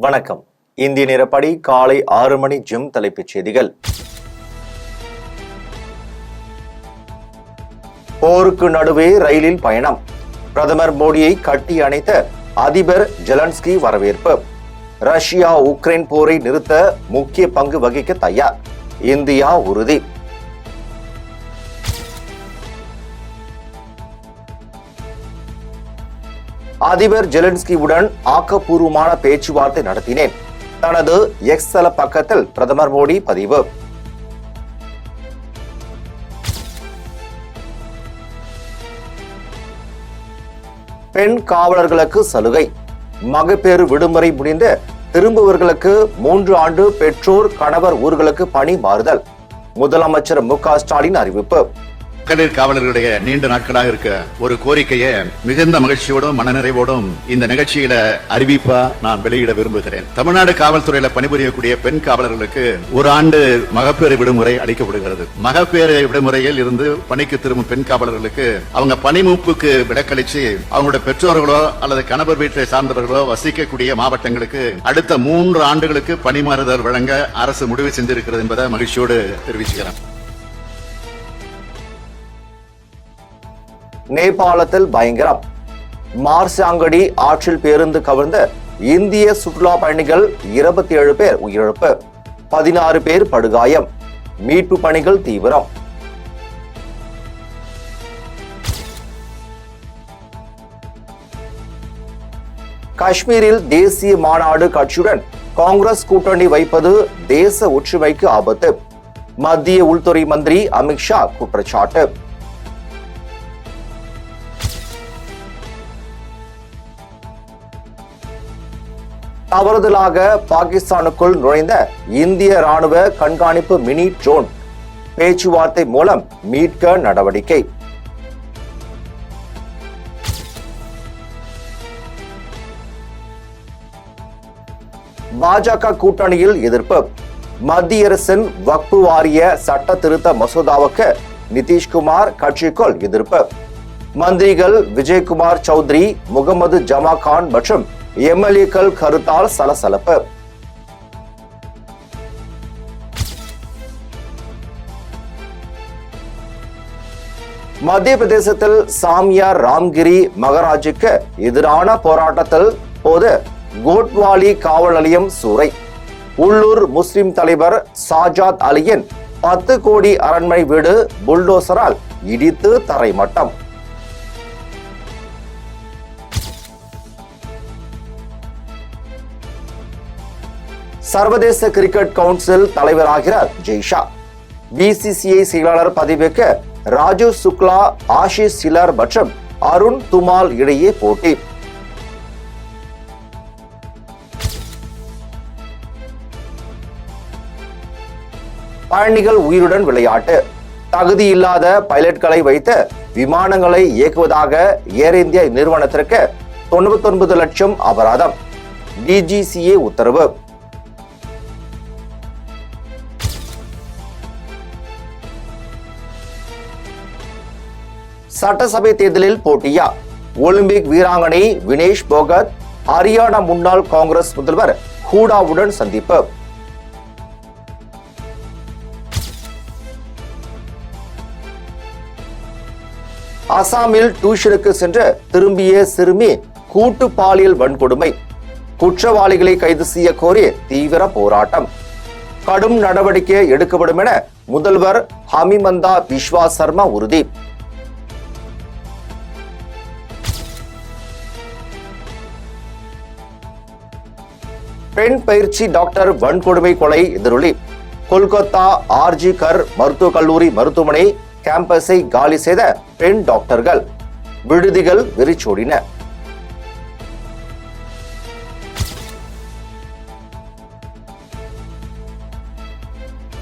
வணக்கம். இந்திய நேரப்படி காலை 6 மணி ஜிம் தலைப்புச் செய்திகள். போருக்கு நடுவே ரயிலில் பயணம். பிரதமர் மோடியை கட்டி அணைத்த அதிபர் ஜெலன்ஸ்கி வரவேற்பு. ரஷ்யா உக்ரைன் போரை நிறுத்த முக்கிய பங்கு வகிக்க தயார், இந்தியா உறுதி. அதிபர் ஜெலன்ஸ்கியுடன் ஆக்கப்பூர்வமான பேச்சுவார்த்தை நடத்தினேன். தனது எக்ஸ் தள பக்கத்தில் பிரதமர் மோடி பதிவு. பெண் காவலர்களுக்கு சலுகை. மகப்பேறு விடுமுறை முடிந்து திரும்புவர்களுக்கு 3 ஆண்டு பெற்றோர் கணவர் ஊர்களுக்கு பணி மாறுதல். முதலமைச்சர் மு.க. ஸ்டாலின் அறிவிப்பு. மகளிர் காவலர்களுடைய நீண்ட நாட்களாக இருக்க ஒரு கோரிக்கையை மிகுந்த மகிழ்ச்சியோடும் மனநிறைவோடும் இந்த நிகழ்ச்சியில அறிவிப்பா நான் வெளியிட விரும்புகிறேன். தமிழ்நாடு காவல்துறையில பணிபுரியக்கூடிய பெண் காவலர்களுக்கு 1 ஆண்டு மகப்பேறு விடுமுறை அளிக்கப்படுகிறது. மகப்பேறு விடுமுறையில் இருந்து பணிக்கு திரும்பும் பெண் காவலர்களுக்கு அவங்க பணிமூப்புக்கு விலக்களிச்சு அவங்களுடைய பெற்றோர்களோ அல்லது கணவர் வீட்டை சார்ந்தவர்களோ வசிக்கக்கூடிய மாவட்டங்களுக்கு அடுத்த 3 ஆண்டுகளுக்கு பணிமாறுதல் வழங்க அரசு முடிவு செஞ்சிருக்கிறது என்பதை மகிழ்ச்சியோடு தெரிவிச்சுக்கிறேன். நேபாளத்தில் பயங்கரம். மார்சாங்கடி ஆற்றில் பேருந்து கவிழ்ந்த இந்திய சுற்றுலா பயணிகள் 27 பேர் உயிரிழப்பு, 16 பேர் படுகாயம். மீட்பு பணிகள் தீவிரம். காஷ்மீரில் தேசிய மாநாடு கட்சியுடன் காங்கிரஸ் கூட்டணி வைப்பது தேச ஒற்றுமைக்கு ஆபத்து. மத்திய உள்துறை மந்திரி அமித்ஷா குற்றச்சாட்டு. தவறுதலாக பாகிஸ்தானுக்குள் நுழைந்த இந்திய ராணுவ கண்காணிப்பு மினி ட்ரோன் பேச்சுவார்த்தை மூலம் மீட்க நடவடிக்கை. பாஜக கூட்டணியில் எதிர்ப்பு. மத்திய அரசின் வக்பு வாரிய சட்ட திருத்த மசோதாவுக்கு நிதிஷ்குமார் கட்சிக்குள் எதிர்ப்பு. மந்திரிகள் விஜயகுமார் சௌத்ரி, முகமது ஜமா கான் மற்றும் எம்எல்ஏக்கள் கருத்தால் சலசலப்பு. மத்திய பிரதேசத்தில் சாமியார் ராம்கிரி மகராஜுக்கு எதிரான போராட்டத்தில் போது கோட்வாலி காவல் நிலையம் சூறை. உள்ளூர் முஸ்லிம் தலைவர் சாஜாத் அலியின் 10 கோடி அரண்மனை வீடு புல்டோசரால் இடித்து தரைமட்டம். சர்வதேச கிரிக்கெட் கவுன்சில் தலைவராகிறார் ஜெய்ஷா. பிசிசிஐ செயலாளர் பதவிக்கு ராஜீவ் சுக்லா, ஆஷிஷ் சிலர் மற்றும் அருண் துமால் இடையே போட்டி. பயணிகள் உயிருடன் விளையாட்டு. தகுதியில்லாத பைலட்களை வைத்து விமானங்களை இயக்குவதாக ஏர் இந்தியா நிறுவனத்திற்கு 99 லட்சம் அபராதம். டிஜிசிஏ உத்தரவு. சட்டசபை தேர்தலில் போட்டியா? ஒலிம்பிக் வீராங்கனை வினேஷ் போகத் ஹரியானா முன்னாள் காங்கிரஸ் முதல்வர் ஹூடாவுடன் சந்திப்பு. அசாமில் டியூஷனுக்கு சென்று திரும்பிய சிறுமி கூட்டு பாலியல் வன்கொடுமை. குற்றவாளிகளை கைது செய்ய கோரி தீவிர போராட்டம். கடும் நடவடிக்கை எடுக்கப்படும் என முதல்வர் ஹமிமந்தா பிஸ்வா சர்மா உறுதி. பெண் பயிற்சி டாக்டர் வன்கொடுமை கொலை எதிரொலி. கொல்கத்தா ஆர்ஜி கர் மருத்துவக் கல்லூரி மருத்துவமனை கேம்பஸை காலி செய்த பெண் டாக்டர்கள். விடுதிகள் வெறிச்சோடின.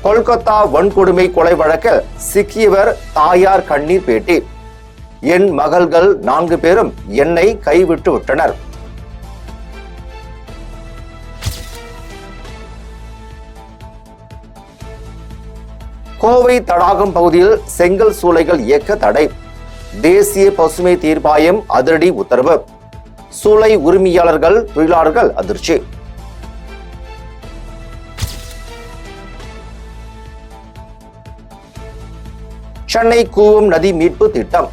கொல்கத்தா வன்கொடுமை கொலை வழக்கில் சிக்கியவர் தாயார் கண்ணீர் பேட்டி. என் மகள்கள் 4 பேரும் என்னை கைவிட்டு விட்டனர். கோவை தடாகம் பகுதியில் செங்கல் சூளைகள் இயக்க தடை. தேசிய பசுமை தீர்ப்பாயம் அதிரடி உத்தரவு. சூளை உரிமையாளர்கள் தொழிலாளர்கள் அதிர்ச்சி. சென்னை கூவம் நதி மீட்பு திட்டம்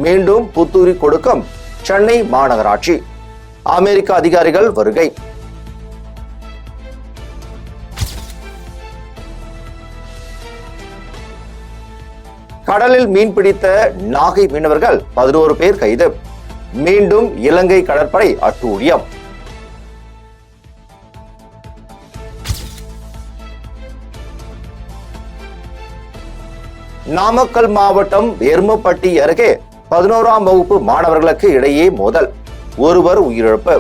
மீண்டும் புத்துயிர் கொடுக்கும் சென்னை மாநகராட்சி. அமெரிக்க அதிகாரிகள் வருகை. கடலில் மீன்பிடித்த நாகை மீனவர்கள் 11 பேர் கைது. மீண்டும் இலங்கை கடற்படை அட்டூழியம். நாமக்கல் மாவட்டம் எருமப்பட்டி அருகே 11ஆம் வகுப்பு மாணவர்களுக்கு இடையே மோதல், ஒருவர் உயிரிழப்பு.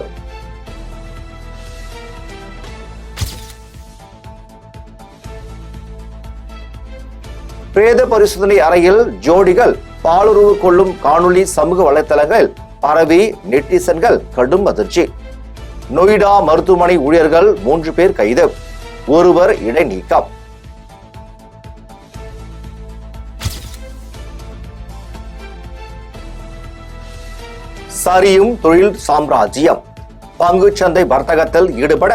பிரேத பரிசோதனை அறையில் ஜோடிகள் பாலுறவு கொள்ளும் காணொளி சமூக வலைதளங்களில் பரவி நெட்டிசன்கள் கடும் அதிர்ச்சி. நொய்டா மருத்துவமனை ஊழியர்கள் 3 பேர் கைது, ஒருவர் இடைநீக்கம். சரியும் தொழில் சாம்ராஜ்யம். பங்குச்சந்தை வர்த்தகத்தில் ஈடுபட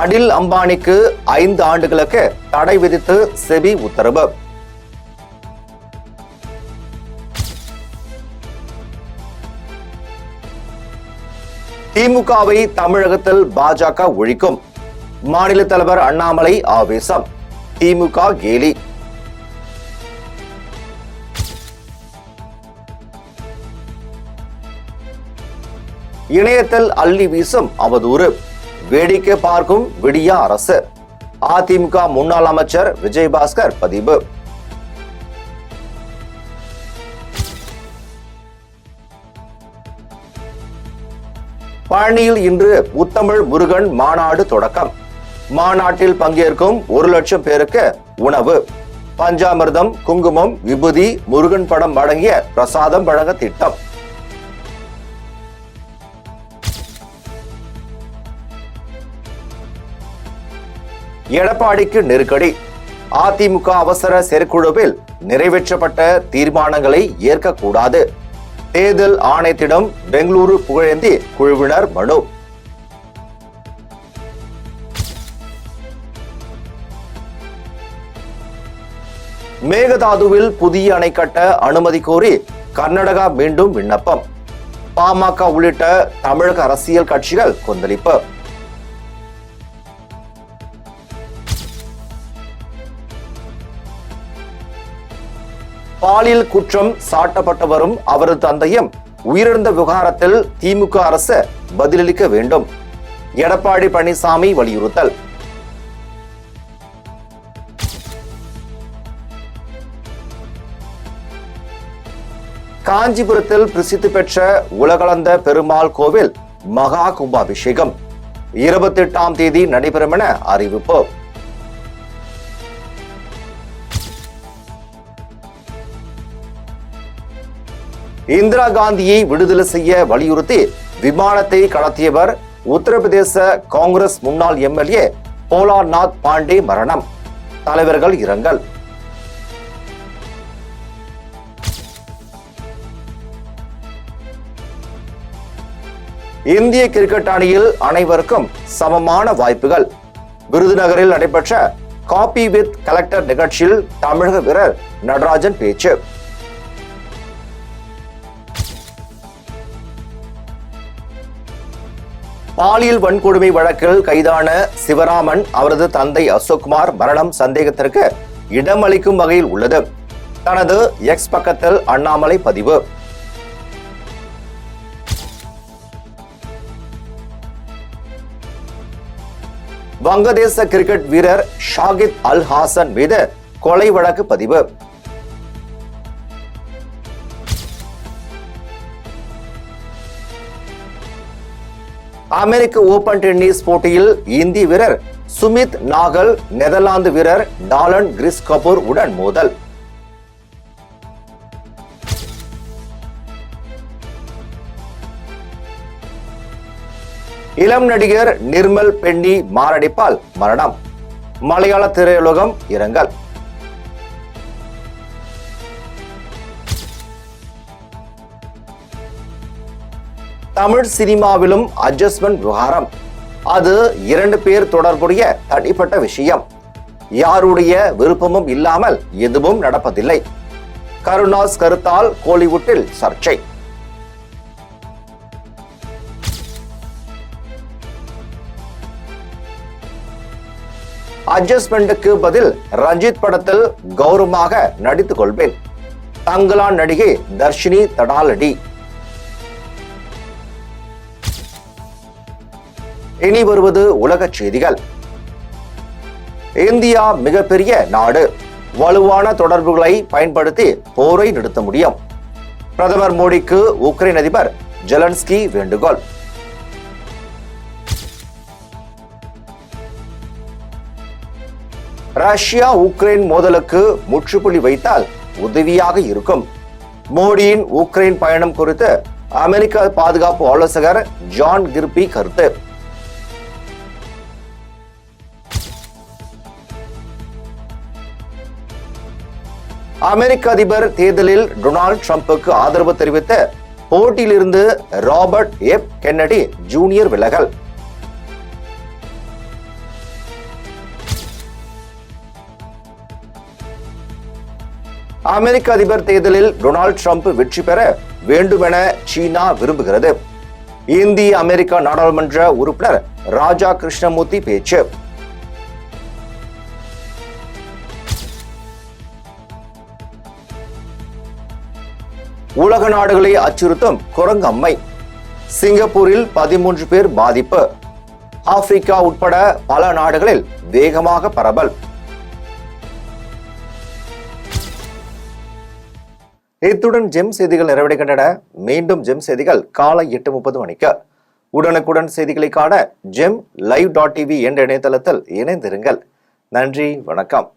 அனில் அம்பானிக்கு 5 ஆண்டுகளுக்கு தடை விதித்து செபி உத்தரவு. திமுகவை தமிழகத்தில் பாஜக ஒழிக்கும். மாநில தலைவர் அண்ணாமலை ஆவேசம். திமுக கேலி. இணையத்தில் அள்ளி வீசும் அவதூறு, வேடிக்கை பார்க்கும் விடியா அரசு. அதிமுக முன்னாள் அமைச்சர் விஜயபாஸ்கர் பதிவு. பழனியில் இன்று முத்தமிழ் முருகன் மாநாடு தொடக்கம். மாநாட்டில் பங்கேற்கும் 1 லட்சம் பேருக்கு உணவு, பஞ்சாமிர்தம், குங்குமம், விபூதி, முருகன் படம் அடங்கிய பிரசாதம் வழங்க திட்டம். எடப்பாடிக்கு நெருக்கடி. அதிமுக அவசர செயற்குழுவில் நிறைவேற்றப்பட்ட தீர்மானங்களை ஏற்கக்கூடாது. தேர்தல் ஆணையத்திடம் பெங்களூரு புகழேந்தி குழுவினர் மனு. மேகதாதுவில் புதிய அணை கட்ட அனுமதி கோரி கர்நாடகா மீண்டும் விண்ணப்பம். பாமக உள்ளிட்ட தமிழக அரசியல் கட்சிகள் கொந்தளிப்பு. பாலியல் குற்றம் சாட்டப்பட்டவரும் அவரது தந்தையும் உயிரிழந்த விவகாரத்தில் திமுக அரசு பதிலளிக்க வேண்டும். எடப்பாடி பழனிசாமி வலியுறுத்தல். காஞ்சிபுரத்தில் பிரசித்தி பெற்ற உலகளந்த பெருமாள் கோவில் மகா கும்பாபிஷேகம் 28ஆம் தேதி நடைபெறும் என அறிவிப்பு. இந்திரா காந்தியை விடுதலை செய்ய வலியுறுத்தி விமானத்தை கடத்தியவர் உத்தரப்பிரதேச காங்கிரஸ் முன்னாள் எம்எல்ஏ போலாநாத் பாண்டே மரணம். தலைவர்கள் இரங்கல். இந்திய கிரிக்கெட் அணியில் அனைவருக்கும் சமமான வாய்ப்புகள். விருதுநகரில் நடைபெற்ற காபி வித் கலெக்டர் நிகழ்ச்சியில் தமிழக வீரர் நடராஜன் பேச்சு. பாலியல் வன்கொடுமை வழக்கில் கைதான சிவராமன் அவரது தந்தை அசோக்குமார் மரணம் சந்தேகத்திற்கு இடமளிக்கும் வகையில் உள்ளது. தனது எக்ஸ் பக்கத்தில் அண்ணாமலை பதிவு. வங்கதேச கிரிக்கெட் வீரர் ஷாகித் அல் ஹாசன் மீது கொலை வழக்கு பதிவு. அமெரிக்க ஓபன் டென்னிஸ் போட்டியில் இந்திய வீரர் சுமித் நாகல் நெதர்லாந்து வீரர் டாலன் கிறிஸ்கோபர் உடன் மோதல். இளம் நடிகர் நிர்மல் பென்னி மாரடைப்பால் மரணம். மலையாள திரையுலகம் இரங்கல். தமிழ் சினிமாவிலும் அட்ஜஸ்ட்மெண்ட் விவகாரம். அது 2 பேர் தொடர்புடைய தனிப்பட்ட விஷயம். யாருடைய விருப்பமும் இல்லாமல் எதுவும் நடப்பதில்லை. கருணாஸ் கருத்தால் கோலிவுட்டில் சர்ச்சை. அட்ஜஸ்ட்மெண்ட்டுக்கு பதில் ரஞ்சித் படத்தில் கௌரவமாக நடித்துக் கொள்வேன். தங்கலான் நடிகை தர்ஷினி தடாலடி. இனி வருவது உலகச் செய்திகள். இந்தியா மிகப்பெரிய நாடு. வலுவான தொடர்புகளை பயன்படுத்தி போரை நிறுத்த முடியும். பிரதமர் மோடிக்கு உக்ரைன் அதிபர் ஜெலன்ஸ்கி வேண்டுகோள். ரஷ்யா உக்ரைன் மோதலுக்கு முற்றுப்புள்ளி வைத்தால் உதவியாக இருக்கும். மோடியின் உக்ரைன் பயணம் குறித்து அமெரிக்க பாதுகாப்பு ஆலோசகர் ஜான் கிர்பி கருத்து. அமெரிக்க அதிபர் தேர்தலில் டொனால்ட் ட்ரம்புக்கு ஆதரவு தெரிவித்த போட்டியிலிருந்து ராபர்ட் எப் கென்னடி ஜூனியர் விலகல். அமெரிக்க அதிபர் தேர்தலில் டொனால்ட் ட்ரம்ப் வெற்றி பெற வேண்டுமென சீனா விரும்புகிறது. இந்திய அமெரிக்க நாடாளுமன்ற உறுப்பினர் ராஜா கிருஷ்ணமூர்த்தி பேச்சு. உலக நாடுகளை அச்சுறுத்தும் குரங்கு அம்மை. சிங்கப்பூரில் 13 பேர் பாதிப்பு. ஆப்பிரிக்கா உட்பட பல நாடுகளில் வேகமாக பரவல். இத்துடன் ஜெம் செய்திகள் நிறைவடைகின்றன. மீண்டும் ஜெம் செய்திகள் காலை 8:30 மணிக்கு. உடனுக்குடன் செய்திகளை காண GemLive.tv என்ற இணையதளத்தில் இணைந்திருங்கள். நன்றி, வணக்கம்.